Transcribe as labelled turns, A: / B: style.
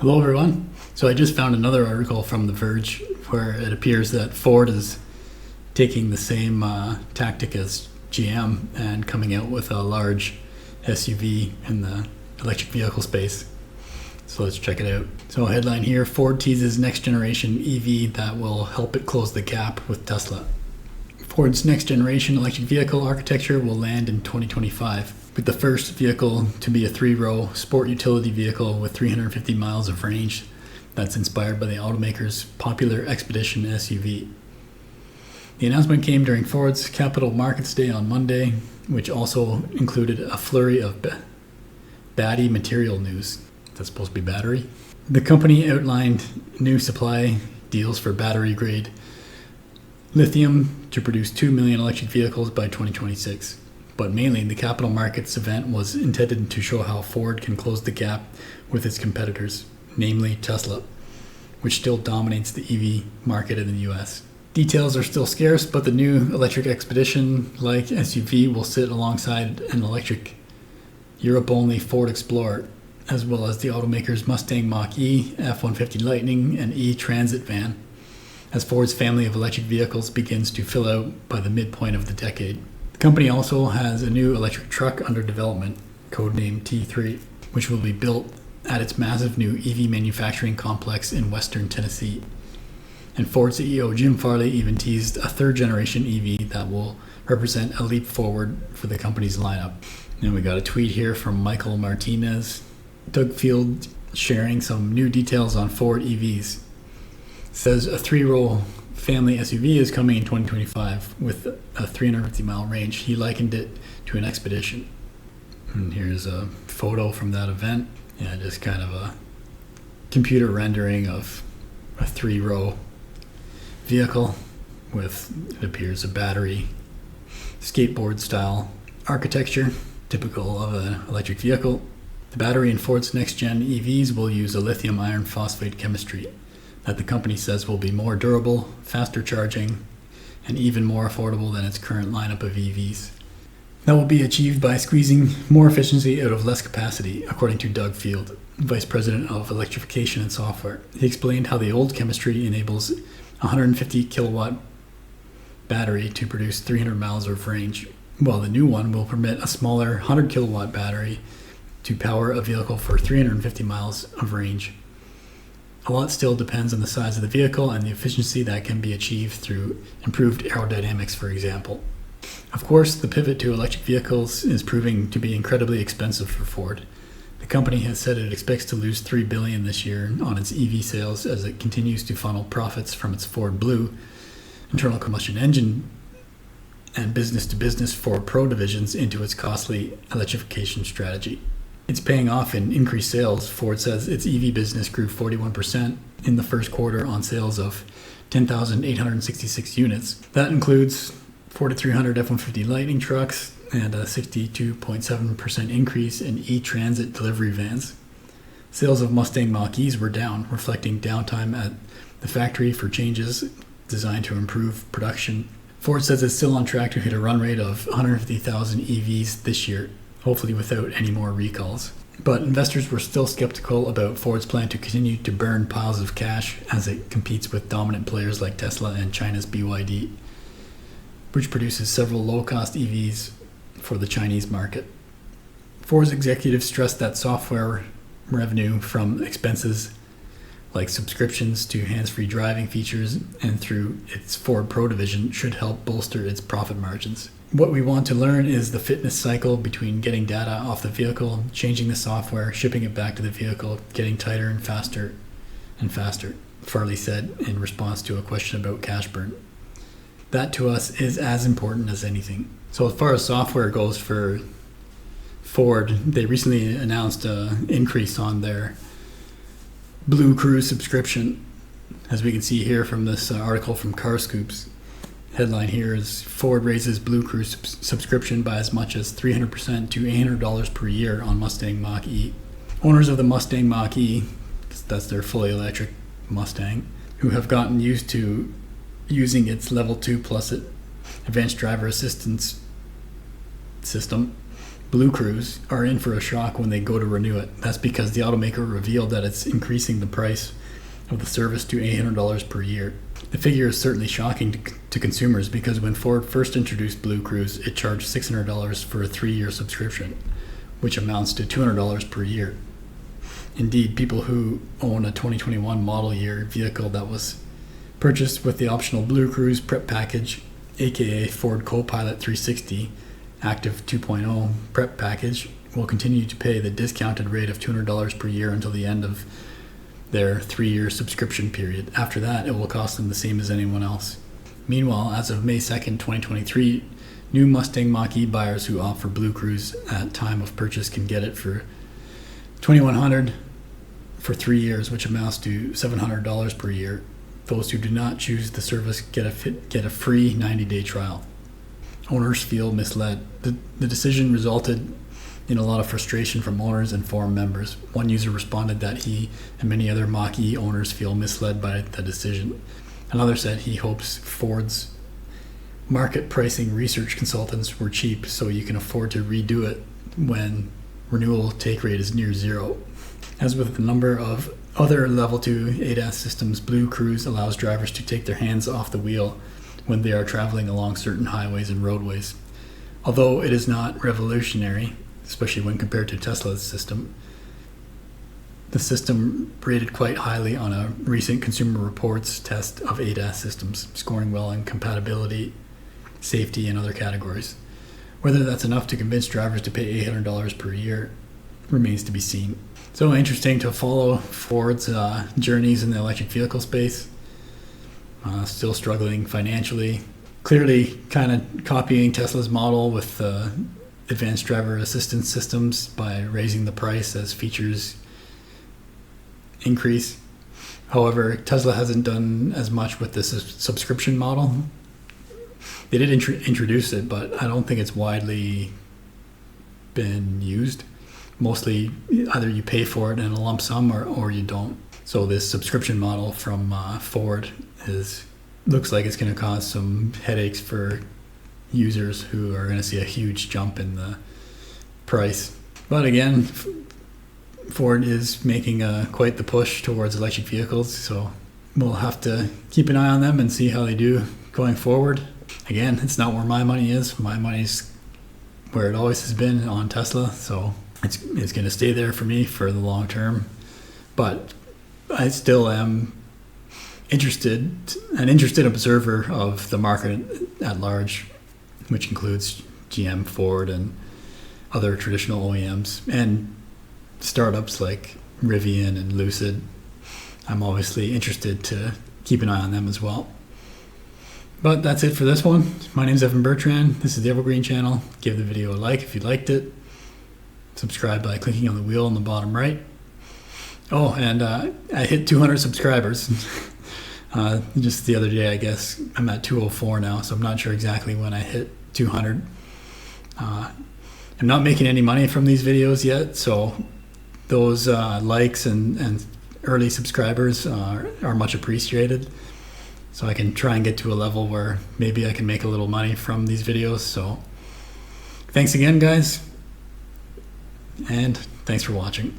A: Hello, everyone. So I just found another article from The Verge where it appears that Ford is taking the same tactic as GM and coming out with a large SUV in the electric vehicle space. So let's check it out. So headline here, Ford teases next generation EV that will help it close the gap with Tesla. Ford's next generation electric vehicle architecture will land in 2025, with the first vehicle to be a 3-row sport utility vehicle with 350 miles of range that's inspired by the automaker's popular Expedition SUV. The announcement came during Ford's Capital Markets Day on Monday, which also included a flurry of batty material news. That's supposed to be battery. The company outlined new supply deals for battery-grade lithium to produce 2 million electric vehicles by 2026. But mainly, the capital markets event was intended to show how Ford can close the gap with its competitors, namely Tesla, which still dominates the EV market in the US. Details are still scarce, but the new electric Expedition-like SUV will sit alongside an electric Europe-only Ford Explorer, as well as the automaker's Mustang Mach-E, F-150 Lightning, and E-Transit van, as Ford's family of electric vehicles begins to fill out by the midpoint of the decade. The company also has a new electric truck under development, codenamed T3, which will be built at its massive new EV manufacturing complex in western Tennessee. And Ford CEO Jim Farley even teased a third-generation EV that will represent a leap forward for the company's lineup. And we got a tweet here from Michael Martinez. Doug Field sharing some new details on Ford EVs. Says a 3-row family SUV is coming in 2025 with a 350-mile range. He likened it to an Expedition. And here's a photo from that event. Yeah, just kind of a computer rendering of a 3-row vehicle with, it appears, a battery skateboard style architecture, typical of an electric vehicle. The battery in Ford's next-gen EVs will use a lithium iron phosphate chemistry that the company says will be more durable, faster charging, and even more affordable than its current lineup of EVs. That will be achieved by squeezing more efficiency out of less capacity, according to Doug Field, Vice President of Electrification and Software. He explained how the old chemistry enables a 150 kilowatt battery to produce 300 miles of range, while the new one will permit a smaller 100 kilowatt battery to power a vehicle for 350 miles of range. A lot still depends on the size of the vehicle and the efficiency that can be achieved through improved aerodynamics, for example. Of course, the pivot to electric vehicles is proving to be incredibly expensive for Ford. The company has said it expects to lose $3 billion this year on its EV sales as it continues to funnel profits from its Ford Blue internal combustion engine and business-to-business Ford Pro divisions into its costly electrification strategy. It's paying off in increased sales. Ford says its EV business grew 41% in the first quarter on sales of 10,866 units. That includes 4,300 F-150 Lightning trucks and a 62.7% increase in E-Transit delivery vans. Sales of Mustang Mach-E's were down, reflecting downtime at the factory for changes designed to improve production. Ford says it's still on track to hit a run rate of 150,000 EVs this year, hopefully without any more recalls. But investors were still skeptical about Ford's plan to continue to burn piles of cash as it competes with dominant players like Tesla and China's BYD, which produces several low-cost EVs for the Chinese market. Ford's executives stressed that software revenue from expenses like subscriptions to hands-free driving features and through its Ford Pro division should help bolster its profit margins. What we want to learn is the fitness cycle between getting data off the vehicle, changing the software, shipping it back to the vehicle, getting tighter and faster, Farley said in response to a question about cash burn. That to us is as important as anything. So as far as software goes for Ford, they recently announced an increase on their Blue Cruise subscription, as we can see here from this article from CarScoops. Headline here is Ford raises Blue Cruise subscription by as much as 300% to $800 per year on Mustang Mach-E. Owners of the Mustang Mach-E, that's their fully electric Mustang, who have gotten used to using its Level 2 Plus advanced driver assistance system, Blue Cruise are in for a shock when they go to renew it. That's because the automaker revealed that it's increasing the price of the service to $800 per year. The figure is certainly shocking to consumers because when Ford first introduced Blue Cruise, it charged $600 for a 3-year subscription, which amounts to $200 per year. Indeed, people who own a 2021 model year vehicle that was purchased with the optional Blue Cruise prep package, aka Ford Copilot 360 Active 2.0 prep package, will continue to pay the discounted rate of $200 per year until the end of their 3-year subscription period. After that, it will cost them the same as anyone else. Meanwhile, as of May 2nd, 2023, new Mustang Mach-E buyers who opt for Blue Cruise at time of purchase can get it for $2,100 for 3 years, which amounts to $700 per year. Those who do not choose the service get a free 90-day trial. Owners feel misled. The decision resulted in a lot of frustration from owners and forum members. One user responded that he and many other Mach-E owners feel misled by the decision. Another said he hopes Ford's market pricing research consultants were cheap so you can afford to redo it when renewal take rate is near zero. As with the number of other Level 2 ADAS systems, Blue Cruise allows drivers to take their hands off the wheel when they are traveling along certain highways and roadways. Although it is not revolutionary, especially when compared to Tesla's system, the system rated quite highly on a recent Consumer Reports test of ADAS systems, scoring well in compatibility, safety, and other categories. Whether that's enough to convince drivers to pay $800 per year remains to be seen. So interesting to follow Ford's journeys in the electric vehicle space. Still struggling financially. Clearly kind of copying Tesla's model with advanced driver assistance systems by raising the price as features increase. However, Tesla hasn't done as much with this subscription model. They did introduce it, but I don't think it's widely been used. Mostly either you pay for it in a lump sum or you don't. So this subscription model from Ford looks like it's going to cause some headaches for users who are going to see a huge jump in the price. But again, Ford is making quite the push towards electric vehicles, so we'll have to keep an eye on them and see how they do going forward. Again, it's not where my money is. My money's where it always has been, on Tesla, so it's going to stay there for me for the long term. But I still am an interested observer of the market at large, which includes GM, Ford, and other traditional OEMs, and startups like Rivian and Lucid. I'm obviously interested to keep an eye on them as well. But that's it for this one. My name is Evan Bertrand. This is the Evergreen Channel. Give the video a like if you liked it. Subscribe by clicking on the wheel on the bottom right. Oh, and I hit 200 subscribers just the other day, I guess. I'm at 204 now, so I'm not sure exactly when I hit 200. I'm not making any money from these videos yet, so those likes and early subscribers are much appreciated. So I can try and get to a level where maybe I can make a little money from these videos. So thanks again, guys, and thanks for watching.